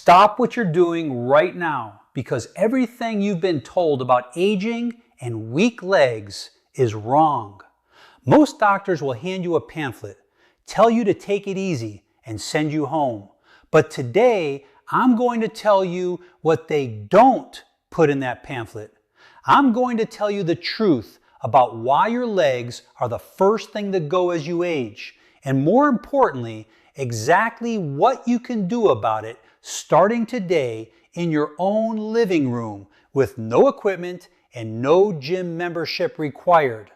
Stop what you're doing right now, because everything you've been told about aging and weak legs is wrong. Most doctors will hand you a pamphlet, tell you to take it easy, and send you home. But today, I'm going to tell you what they don't put in that pamphlet. I'm going to tell you the truth about why your legs are the first thing to go as you age, and more importantly, exactly what you can do about it starting today in your own living room with no equipment and no gym membership required.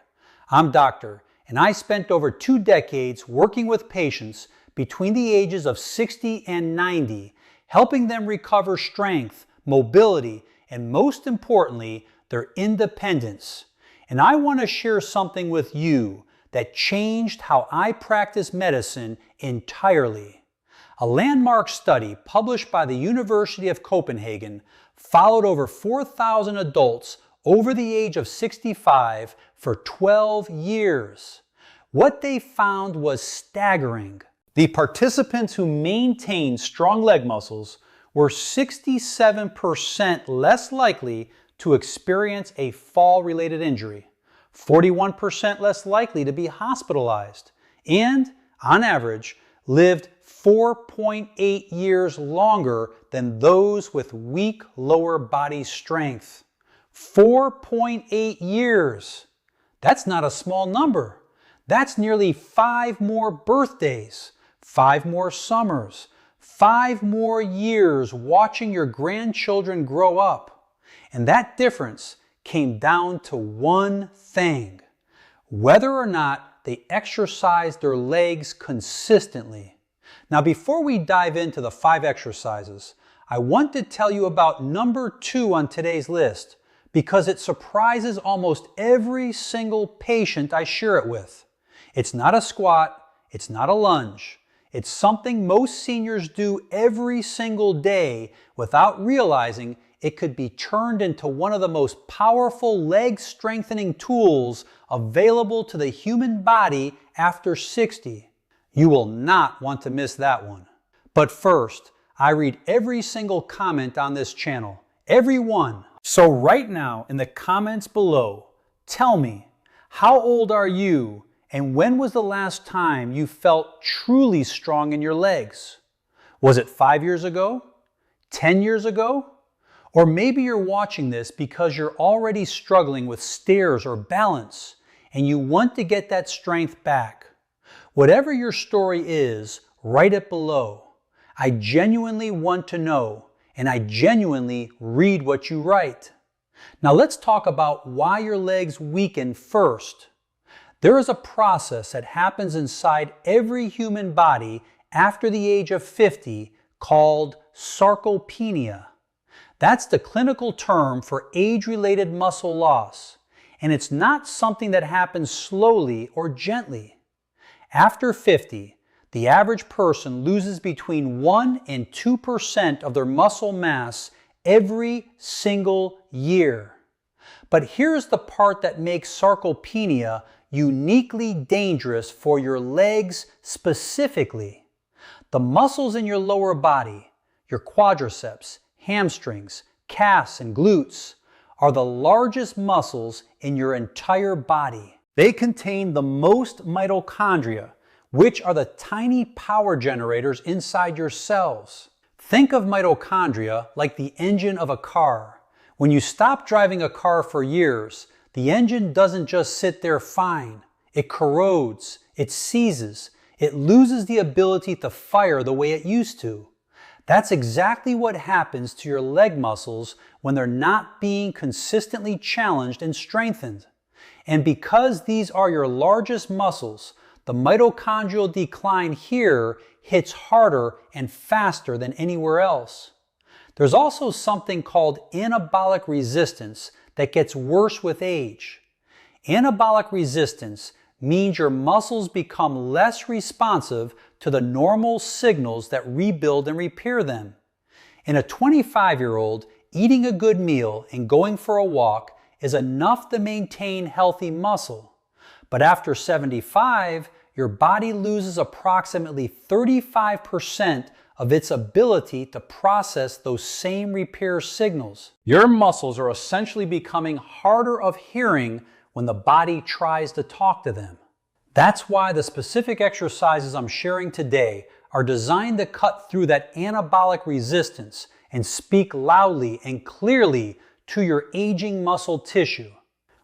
I'm Doctor, and I spent over 2 decades working with patients between the ages of 60 and 90, helping them recover strength, mobility, and most importantly, their independence. And I want to share something with you that changed how I practice medicine entirely. A landmark study published by the University of Copenhagen followed over 4,000 adults over the age of 65 for 12 years. What they found was staggering. The participants who maintained strong leg muscles were 67% less likely to experience a fall-related injury, 41% less likely to be hospitalized, and, on average, lived 4.8 years longer than those with weak lower body strength. 4.8 years. That's not a small number. That's nearly 5 more birthdays, 5 more summers, 5 more years watching your grandchildren grow up. And that difference came down to one thing: whether or not they exercised their legs consistently. Now, before we dive into the 5 exercises, I want to tell you about number 2 on today's list because it surprises almost every single patient I share it with. It's not a squat, it's not a lunge. It's something most seniors do every single day without realizing it could be turned into one of the most powerful leg strengthening tools available to the human body after 60. You will not want to miss that one. But first, I read every single comment on this channel, every one. So right now in the comments below, tell me, how old are you and when was the last time you felt truly strong in your legs? Was it 5 years ago? 10 years ago? Or maybe you're watching this because you're already struggling with stairs or balance and you want to get that strength back. Whatever your story is, write it below. I genuinely want to know, and I genuinely read what you write. Now let's talk about why your legs weaken first. There is a process that happens inside every human body after the age of 50 called sarcopenia. That's the clinical term for age-related muscle loss, and it's not something that happens slowly or gently. After 50, the average person loses between 1 and 2% of their muscle mass every single year. But here's the part that makes sarcopenia uniquely dangerous for your legs specifically. The muscles in your lower body, your quadriceps, hamstrings, calves, and glutes, are the largest muscles in your entire body. They contain the most mitochondria, which are the tiny power generators inside your cells. Think of mitochondria like the engine of a car. When you stop driving a car for years, the engine doesn't just sit there fine. It corrodes, it seizes, it loses the ability to fire the way it used to. That's exactly what happens to your leg muscles when they're not being consistently challenged and strengthened. And because these are your largest muscles, the mitochondrial decline here hits harder and faster than anywhere else. There's also something called anabolic resistance that gets worse with age. Anabolic resistance means your muscles become less responsive to the normal signals that rebuild and repair them. In a 25-year-old, eating a good meal and going for a walk is enough to maintain healthy muscle. But after 75, your body loses approximately 35% of its ability to process those same repair signals. Your muscles are essentially becoming harder of hearing when the body tries to talk to them. That's why the specific exercises I'm sharing today are designed to cut through that anabolic resistance and speak loudly and clearly to your aging muscle tissue.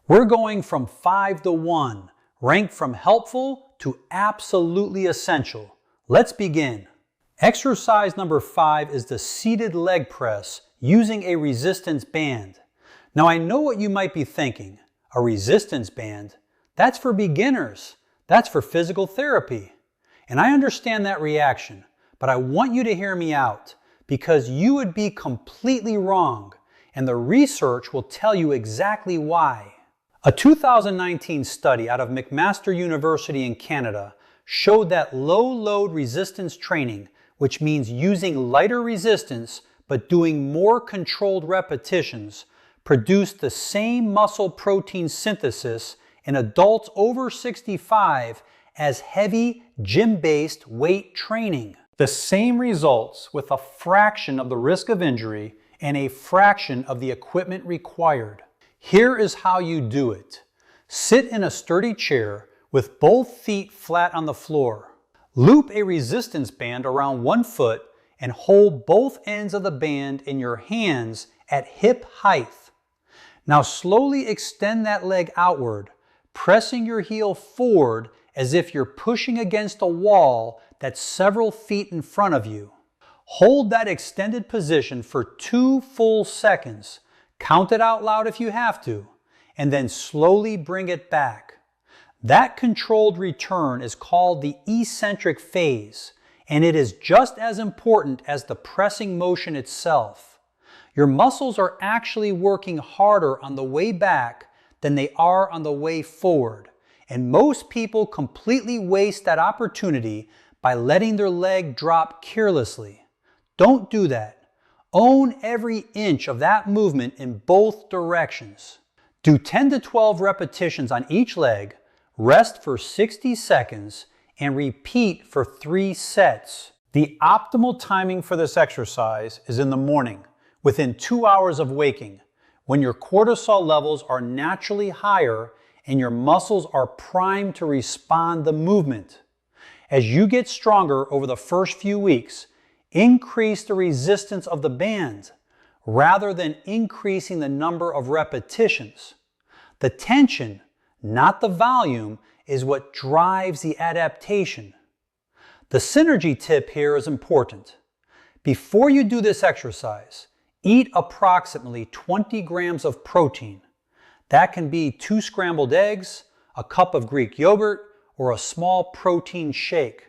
We're going from 5 to 1, ranked from helpful to absolutely essential. Let's begin. Exercise number 5 is the seated leg press using a resistance band. Now I know what you might be thinking. A resistance band? That's for beginners. That's for physical therapy. And I understand that reaction, but I want you to hear me out because you would be completely wrong, and the research will tell you exactly why. A 2019 study out of McMaster University in Canada showed that low-load resistance training, which means using lighter resistance but doing more controlled repetitions, produced the same muscle protein synthesis in adults over 65 as heavy gym-based weight training. The same results with a fraction of the risk of injury and a fraction of the equipment required. Here is how you do it. Sit in a sturdy chair with both feet flat on the floor. Loop a resistance band around one foot and hold both ends of the band in your hands at hip height. Now slowly extend that leg outward, pressing your heel forward as if you're pushing against a wall that's several feet in front of you. Hold that extended position for 2 full seconds. Count it out loud if you have to, and then slowly bring it back. That controlled return is called the eccentric phase, and it is just as important as the pressing motion itself. Your muscles are actually working harder on the way back than they are on the way forward, and most people completely waste that opportunity by letting their leg drop carelessly. Don't do that. Own every inch of that movement in both directions. Do 10 to 12 repetitions on each leg, rest for 60 seconds, and repeat for 3 sets. The optimal timing for this exercise is in the morning, within 2 hours of waking, when your cortisol levels are naturally higher and your muscles are primed to respond to movement. As you get stronger over the first few weeks, increase the resistance of the band rather than increasing the number of repetitions. The tension, not the volume, is what drives the adaptation. The synergy tip here is important. Before you do this exercise, eat approximately 20 grams of protein. That can be 2 scrambled eggs, a cup of Greek yogurt, or a small protein shake.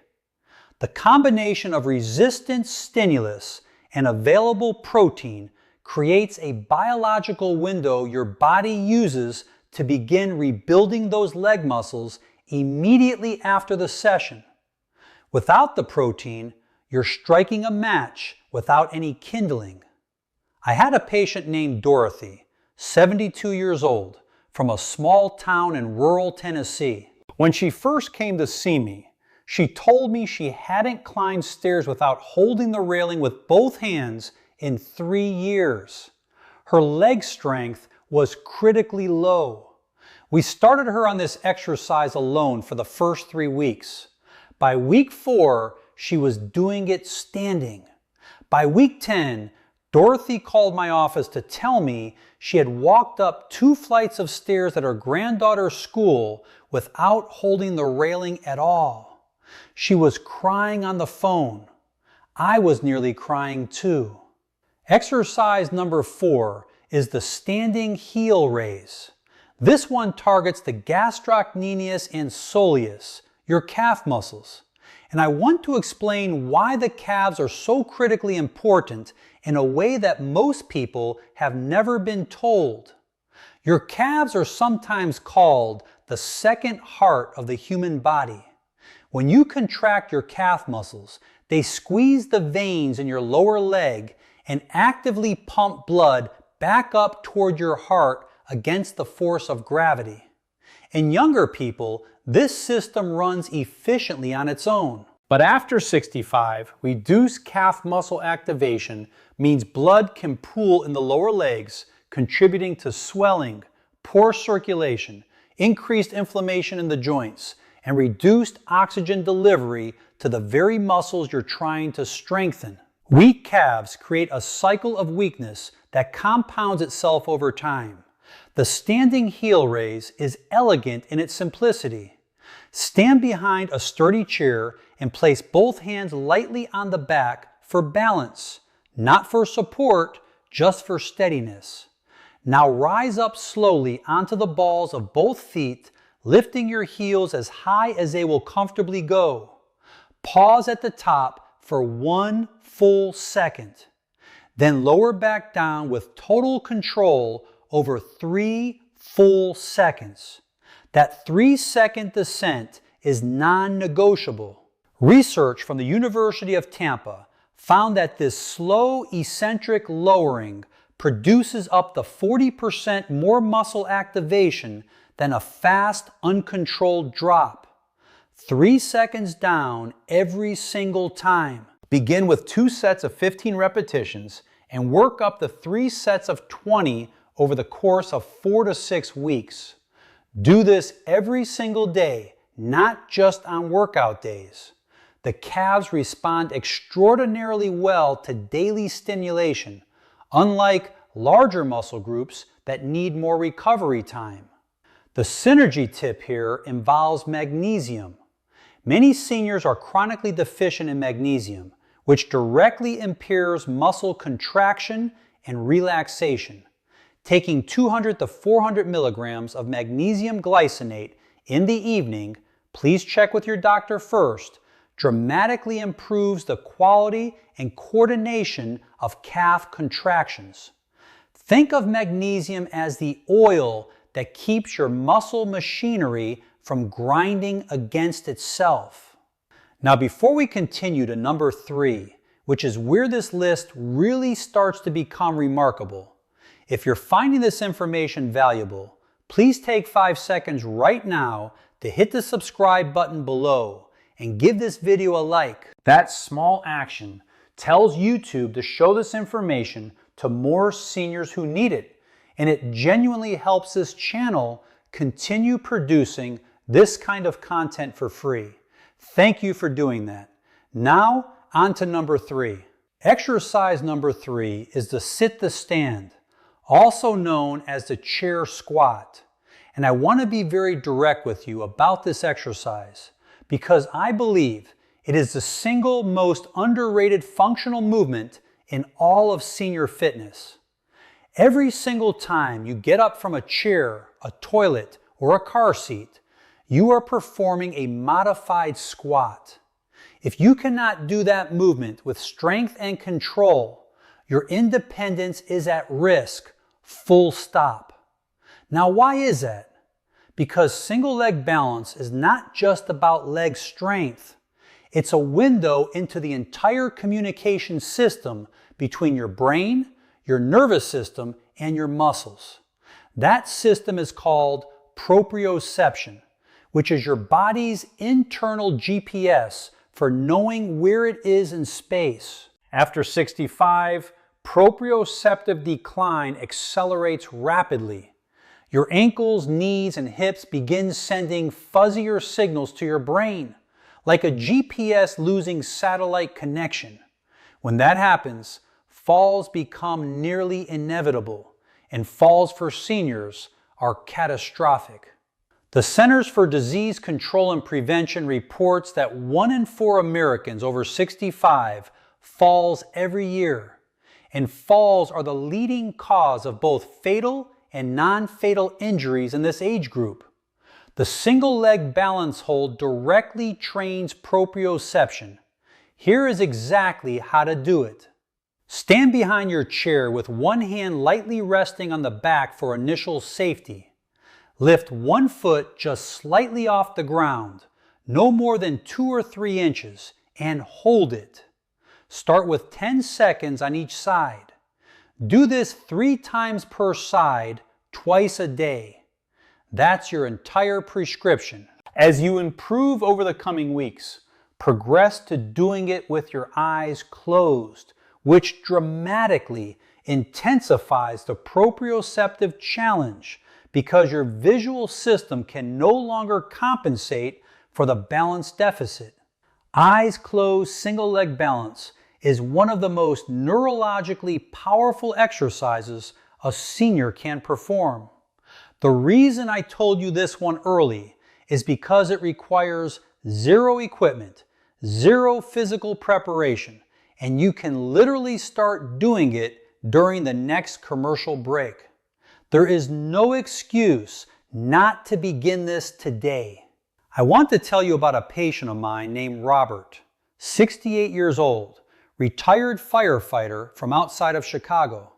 The combination of resistance stimulus and available protein creates a biological window your body uses to begin rebuilding those leg muscles immediately after the session. Without the protein, you're striking a match without any kindling. I had a patient named Dorothy, 72 years old, from a small town in rural Tennessee. When she first came to see me, she told me she hadn't climbed stairs without holding the railing with both hands in 3 years. Her leg strength was critically low. We started her on this exercise alone for the first 3 weeks. By week 4, she was doing it standing. By week 10, Dorothy called my office to tell me she had walked up 2 flights of stairs at her granddaughter's school without holding the railing at all. She was crying on the phone. I was nearly crying too. Exercise number 4 is the standing heel raise. This one targets the gastrocnemius and soleus, your calf muscles. And I want to explain why the calves are so critically important in a way that most people have never been told. Your calves are sometimes called the second heart of the human body. When you contract your calf muscles, they squeeze the veins in your lower leg and actively pump blood back up toward your heart against the force of gravity. In younger people, this system runs efficiently on its own. But after 65, reduced calf muscle activation means blood can pool in the lower legs, contributing to swelling, poor circulation, increased inflammation in the joints, and reduced oxygen delivery to the very muscles you're trying to strengthen. Weak calves create a cycle of weakness that compounds itself over time. The standing heel raise is elegant in its simplicity. Stand behind a sturdy chair and place both hands lightly on the back for balance, not for support, just for steadiness. Now rise up slowly onto the balls of both feet, lifting your heels as high as they will comfortably go. Pause at the top for 1 full second. Then lower back down with total control over 3 full seconds. That 3-second descent is non-negotiable. Research from the University of Tampa found that this slow eccentric lowering produces up to 40% more muscle activation than a fast, uncontrolled drop. 3 seconds down every single time. Begin with 2 sets of 15 repetitions and work up to 3 sets of 20 over the course of 4 to 6 weeks. Do this every single day, not just on workout days. The calves respond extraordinarily well to daily stimulation, unlike larger muscle groups that need more recovery time. The synergy tip here involves magnesium. Many seniors are chronically deficient in magnesium, which directly impairs muscle contraction and relaxation. Taking 200 to 400 milligrams of magnesium glycinate in the evening, please check with your doctor first, dramatically improves the quality and coordination of calf contractions. Think of magnesium as the oil that keeps your muscle machinery from grinding against itself. Now, before we continue to number 3, which is where this list really starts to become remarkable, if you're finding this information valuable, please take 5 seconds right now to hit the subscribe button below and give this video a like. That small action tells YouTube to show this information to more seniors who need it, and it genuinely helps this channel continue producing this kind of content for free. Thank you for doing that. Now, on to number 3. Exercise number 3 is the sit to stand, also known as the chair squat. And I want to be very direct with you about this exercise because I believe it is the single most underrated functional movement in all of senior fitness. Every single time you get up from a chair, a toilet, or a car seat, you are performing a modified squat. If you cannot do that movement with strength and control, your independence is at risk, full stop. Now, why is that? Because single leg balance is not just about leg strength. It's a window into the entire communication system between your brain, your nervous system, and your muscles. That system is called proprioception, which is your body's internal GPS for knowing where it is in space. After 65, proprioceptive decline accelerates rapidly. Your ankles, knees, and hips begin sending fuzzier signals to your brain, like a GPS losing satellite connection. When that happens, falls become nearly inevitable, and falls for seniors are catastrophic. The Centers for Disease Control and Prevention reports that 1 in 4 Americans over 65 falls every year, and falls are the leading cause of both fatal and non-fatal injuries in this age group. The single leg balance hold directly trains proprioception. Here is exactly how to do it. Stand behind your chair with one hand lightly resting on the back for initial safety. Lift one foot just slightly off the ground, no more than 2 or 3 inches, and hold it. Start with 10 seconds on each side. Do this 3 times per side, twice a day. That's your entire prescription. As you improve over the coming weeks, progress to doing it with your eyes closed, which dramatically intensifies the proprioceptive challenge because your visual system can no longer compensate for the balance deficit. Eyes closed single leg balance is one of the most neurologically powerful exercises a senior can perform. The reason I told you this one early is because it requires zero equipment, zero physical preparation, and you can literally start doing it during the next commercial break. There is no excuse not to begin this today. I want to tell you about a patient of mine named Robert, 68 years old, retired firefighter from outside of Chicago.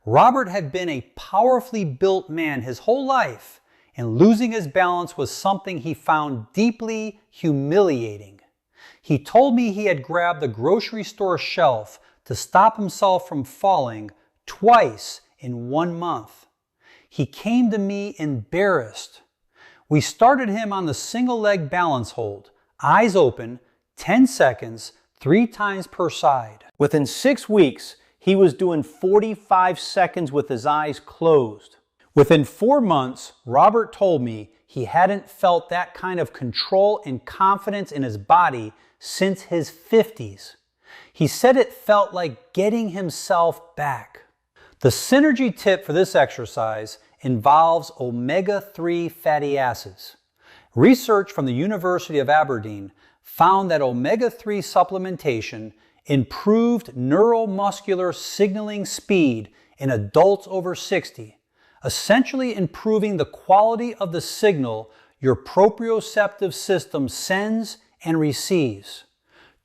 Robert had been a powerfully built man his whole life, and losing his balance was something he found deeply humiliating. He told me he had grabbed the grocery store shelf to stop himself from falling twice in 1 month. He came to me embarrassed. We started him on the single leg balance hold, eyes open, 10 seconds, 3 times per side. Within 6 weeks, he was doing 45 seconds with his eyes closed. Within 4 months, Robert told me he hadn't felt that kind of control and confidence in his body since his 50s. He said it felt like getting himself back. The synergy tip for this exercise involves omega-3 fatty acids. Research from the University of Aberdeen found that omega-3 supplementation improved neuromuscular signaling speed in adults over 60, essentially improving the quality of the signal your proprioceptive system sends and receives.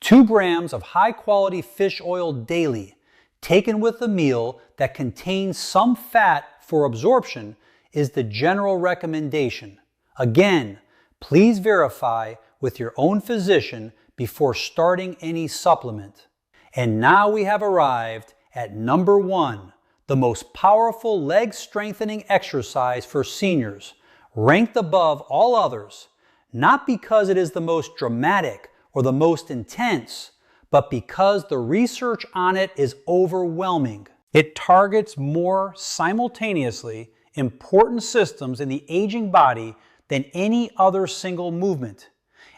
2 grams of high-quality fish oil daily, taken with a meal that contains some fat for absorption, is the general recommendation. Again, please verify with your own physician before starting any supplement. And now we have arrived at number 1, the most powerful leg strengthening exercise for seniors, ranked above all others, not because it is the most dramatic or the most intense, but because the research on it is overwhelming. It targets more simultaneously important systems in the aging body than any other single movement.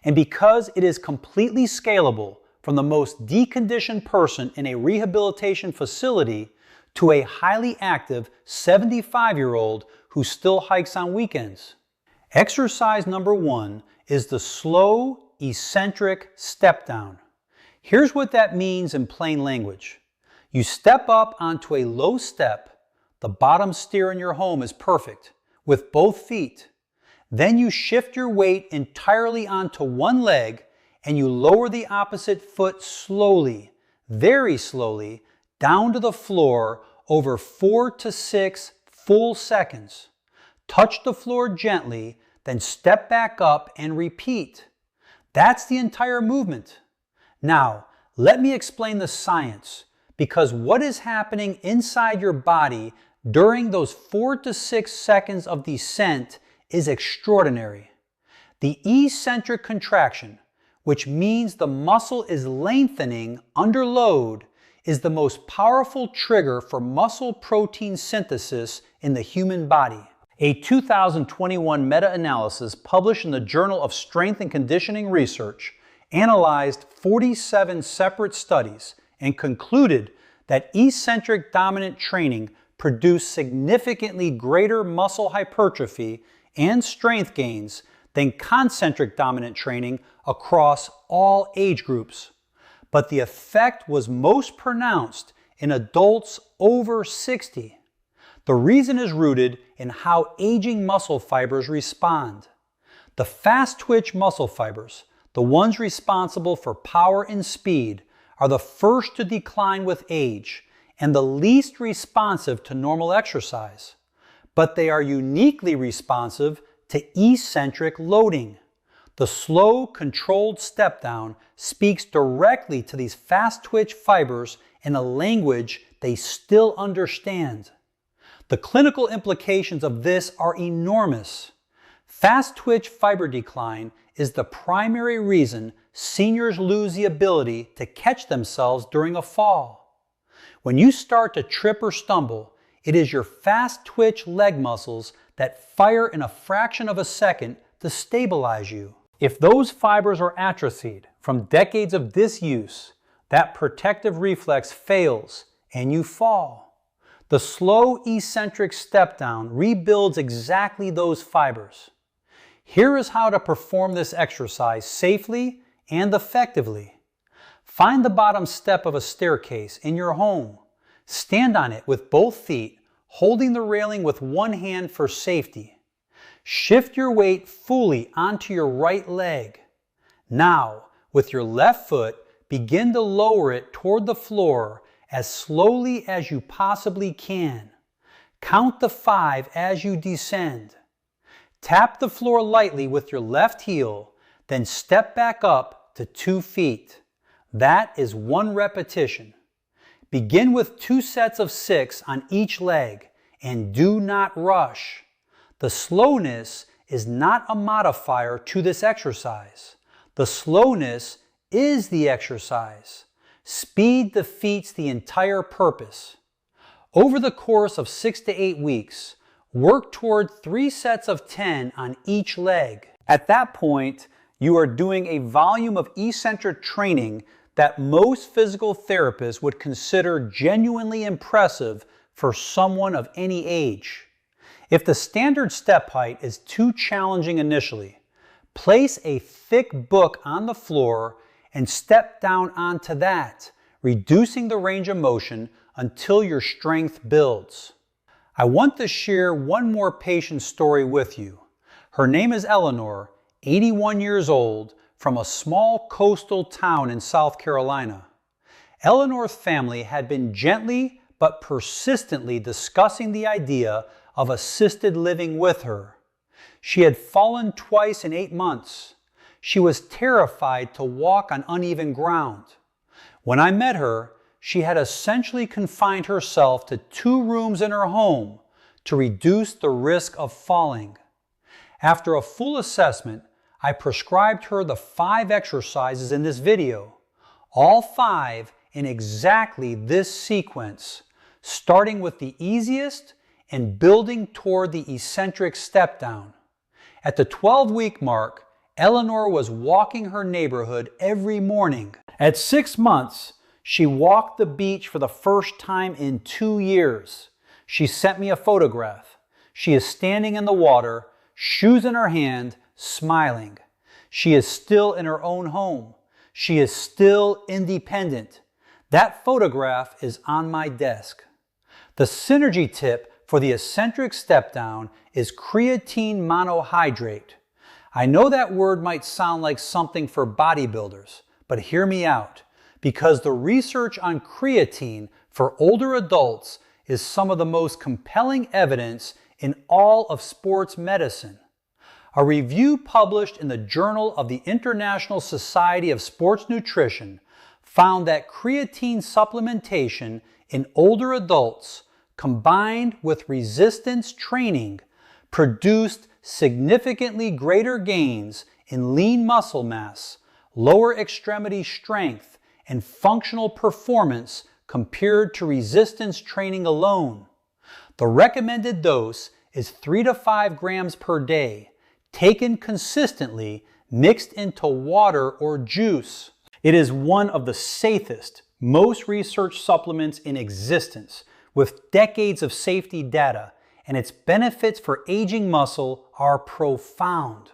And because it is completely scalable from the most deconditioned person in a rehabilitation facility to a highly active 75-year-old who still hikes on weekends. Exercise number 1 is the slow, eccentric step down. Here's what that means in plain language. You step up onto a low step, the bottom stair in your home is perfect, with both feet. Then you shift your weight entirely onto one leg and you lower the opposite foot slowly, very slowly, down to the floor over 4 to 6 full seconds. Touch the floor gently, then step back up and repeat. That's the entire movement. Now, let me explain the science, because what is happening inside your body during those 4 to 6 seconds of descent is extraordinary. The eccentric contraction, which means the muscle is lengthening under load, is the most powerful trigger for muscle protein synthesis in the human body. A 2021 meta-analysis published in the Journal of Strength and Conditioning Research analyzed 47 separate studies and concluded that eccentric dominant training produced significantly greater muscle hypertrophy and strength gains than concentric dominant training across all age groups. But the effect was most pronounced in adults over 60. The reason is rooted in how aging muscle fibers respond. The fast-twitch muscle fibers, the ones responsible for power and speed, are the first to decline with age and the least responsive to normal exercise. But they are uniquely responsive to eccentric loading. The slow, controlled step down speaks directly to these fast-twitch fibers in a language they still understand. The clinical implications of this are enormous. Fast-twitch fiber decline is the primary reason seniors lose the ability to catch themselves during a fall. When you start to trip or stumble, it is your fast twitch leg muscles that fire in a fraction of a second to stabilize you. If those fibers are atrophied from decades of disuse, that protective reflex fails and you fall. The slow eccentric step down rebuilds exactly those fibers. Here is how to perform this exercise safely and effectively. Find the bottom step of a staircase in your home. Stand on it with both feet, holding the railing with one hand for safety. Shift your weight fully onto your right leg. Now, with your left foot, begin to lower it toward the floor as slowly as you possibly can. Count to 5 as you descend. Tap the floor lightly with your left heel, then step back up to 2 feet. That is 1 repetition. Begin with 2 sets of 6 on each leg and do not rush. The slowness is not a modifier to this exercise. The slowness is the exercise. Speed defeats the entire purpose. Over the course of 6 to 8 weeks, work toward 3 sets of 10 on each leg. At that point, you are doing a volume of eccentric training that most physical therapists would consider genuinely impressive for someone of any age. If the standard step height is too challenging initially, place a thick book on the floor and step down onto that, reducing the range of motion until your strength builds. I want to share one more patient story with you. Her name is Eleanor, 81 years old, from a small coastal town in South Carolina. Eleanor's family had been gently but persistently discussing the idea of assisted living with her. She had fallen twice in 8 months. She was terrified to walk on uneven ground. When I met her, she had essentially confined herself to 2 rooms in her home to reduce the risk of falling. After a full assessment, I prescribed her the 5 exercises in this video, all 5 in exactly this sequence, starting with the easiest and building toward the eccentric step down. At the 12-week mark, Eleanor was walking her neighborhood every morning. At 6 months, she walked the beach for the first time in 2 years. She sent me a photograph. She is standing in the water, shoes in her hand, smiling. She is still in her own home. She is still independent. That photograph is on my desk. The synergy tip for the eccentric step down is creatine monohydrate. I know that word might sound like something for bodybuilders, but hear me out, because the research on creatine for older adults is some of the most compelling evidence in all of sports medicine. A review published in the Journal of the International Society of Sports Nutrition found that creatine supplementation in older adults combined with resistance training produced significantly greater gains in lean muscle mass, lower extremity strength, and functional performance compared to resistance training alone. The recommended dose is 3 to 5 grams per day, taken consistently, mixed into water or juice. It is one of the safest, most researched supplements in existence, with decades of safety data, and its benefits for aging muscle are profound.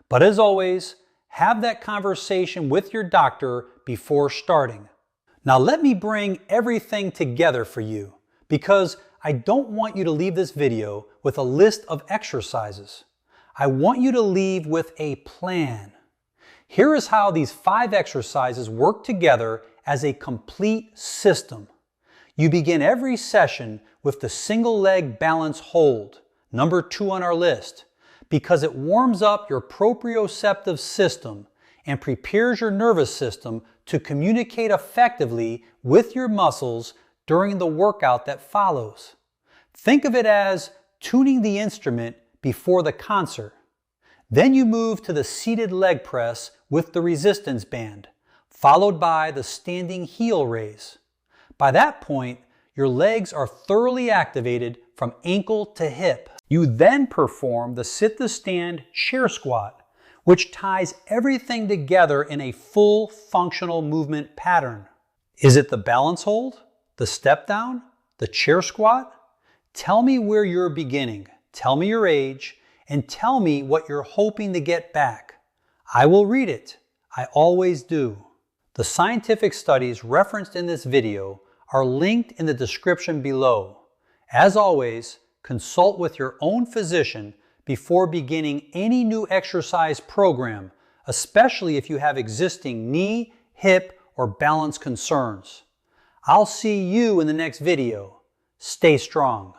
But as always, have that conversation with your doctor before starting. Now let me bring everything together for you, because I don't want you to leave this video with a list of exercises. I want you to leave with a plan. Here is how these 5 exercises work together as a complete system. You begin every session with the single leg balance hold, number 2 on our list, because it warms up your proprioceptive system and prepares your nervous system to communicate effectively with your muscles during the workout that follows. Think of it as tuning the instrument before the concert. Then you move to the seated leg press with the resistance band, followed by the standing heel raise. By that point, your legs are thoroughly activated from ankle to hip. You then perform the sit-to-stand chair squat, which ties everything together in a full functional movement pattern. Is it the balance hold, the step down, the chair squat? Tell me where you're beginning, tell me your age, and tell me what you're hoping to get back. I will read it. I always do. The scientific studies referenced in this video are linked in the description below. As always, consult with your own physician before beginning any new exercise program, especially if you have existing knee, hip, or balance concerns. I'll see you in the next video. Stay strong.